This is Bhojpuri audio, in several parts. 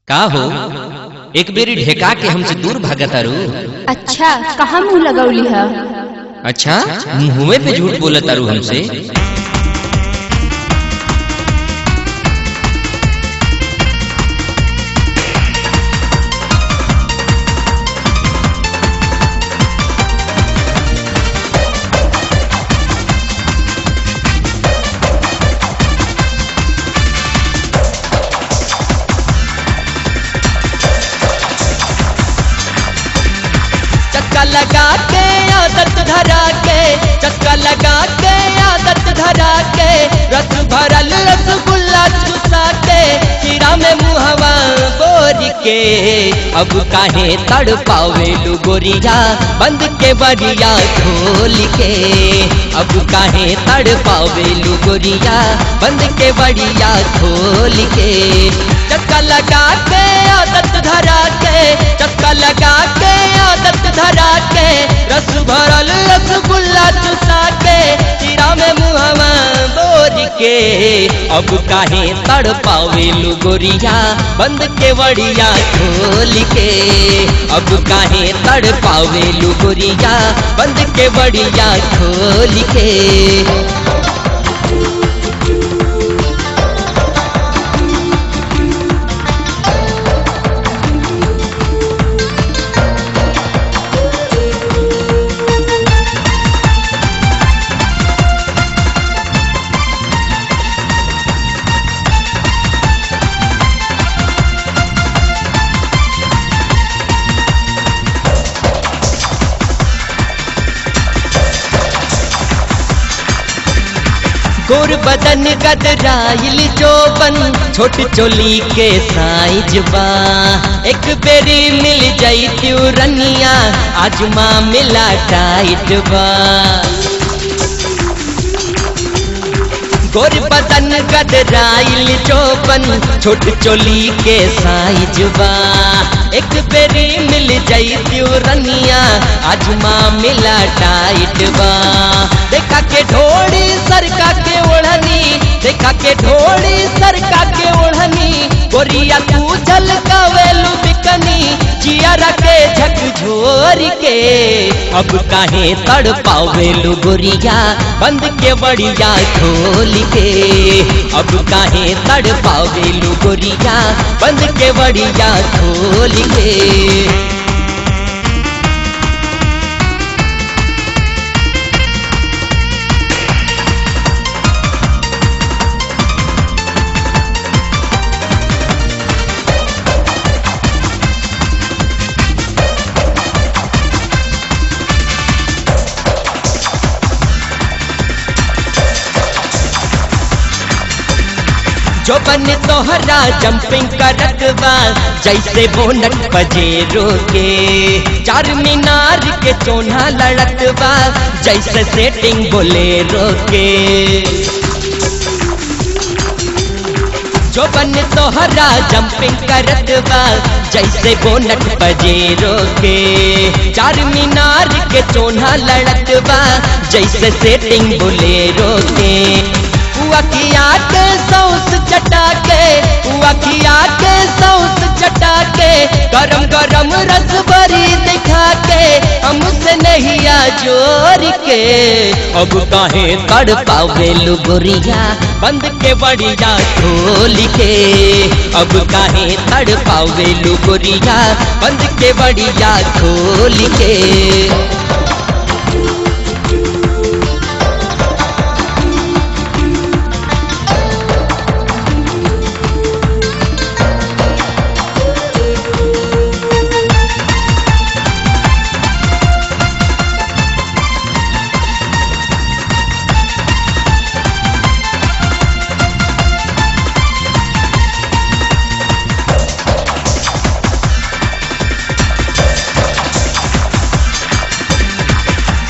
का हो एक बेरी ढेका के हमसे दूर भागतारू। अच्छा कहाँ मुँह लगौली है? अच्छा मुँह पे झूठ बोलतारू हमसे। चक्का लगा के आदत धरा के, चक्का लगा के आदत धरा के, रस भरल रसगुल्ला चुसा के, कीड़ा में मुहवा बोर के। अब काहे तड़ पावे लू गोरिया बंद के बरिया खोल के। अब काहे तड़ पावे लू गोरिया बंद के बरिया खोल के। चक्का लगा के आदत धरा के, चक्का लगा के आदत धरा के, रस भरल रसगुल्ला चुसा के, कीड़ा में मुहवा बोर के। अब काहे तड़ पावे लू गोरिया बंद के बड़िया खोल के। अब काहे तड़ पावे लू गोरिया बंद के बड़िया खोल के। गोर बदन गदराइल जोबन छोट चोली के साइज बा। एक बेरी मिल जाई रनिया आज माँ मिला टाइट बा। गोर बदन गदराइल जोबन छोट चोली के साइज बा। एक बेरी मिल जाई रनिया आज माँ मिला टाइट बा। देखा के ढोड़ी सरका के ओढ़नी, देखा के ढोड़ी सरका के ओढ़नी, गोरिया तू झलकावेलू बिकनी जियारा के झकझोर के। अब काहे तड़ पावेलू गोरिया बंद के बड़िया खोल के। अब काहे तड़ पावेलू गोरिया बंद के बड़िया खोल के। जो बन तोहरा जंपिंग करत बा जैसे बोनट पजेरो के। चार मीनार के चोना लड़त बा जैसे सेटिंग बोलेरो के। जो बन तोहरा जंपिंग करत बा जैसे बोनट पजेरो के। चार मीनार के चोना लड़त बा जैसे सेटिंग बोलेरो के। अखिया के सौस चटा के, अखिया के सौस चटा के, गरम गरम रस भरी दिखा के, हमसे नहीं आ जोर के। अब काहे तड़ पावेलू गोरिया बंद के बड़िया खोल के। अब काहे तड़ पावेलू गोरिया बंद के बड़िया खोल के।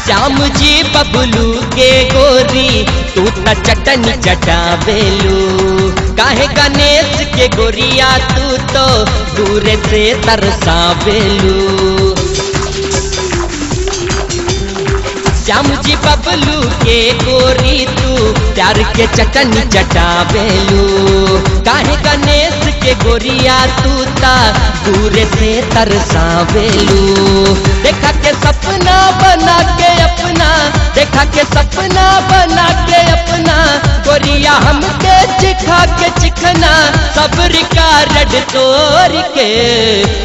श्याम जी बबलू के गोरी तू त चटनी चटावेलू। काहे गणेश के गोरिया तू तो दूर से तरसावेलू। श्याम जी बबलू के गोरी तू प्यार के चटनी चटावेलू। काहे गणेश के गोरिया तू ता दूर से तरसावेलू। देखा के सपना बना के अपना, देखा के सपना बना के अपना, गोरिया हमके चिखा के चिखना सब्र का रड तोड़ के।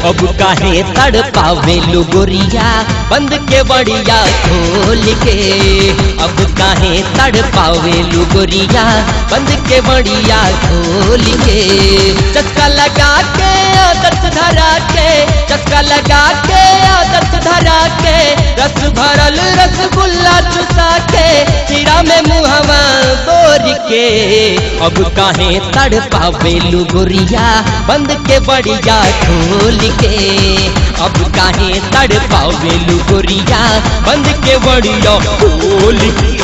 अब काहे तड़ पावेलू गोरिया बंद के बड़िया खोल के। अब काहे तड़ पावेलू गोरिया बंद के बड़िया खोल के। चस्का लगा के आदत धरा के, चस्का लगा के आदत धरा के, रस भरल रसगुल्ला चुसा के, सिरा में मुहवा बोर के। अब काहे तड़ पावेलू गोरिया बंद के बड़िया खोल के। अब काहे तड़ पावेलू गोरिया बंद के बड़िया खोल के।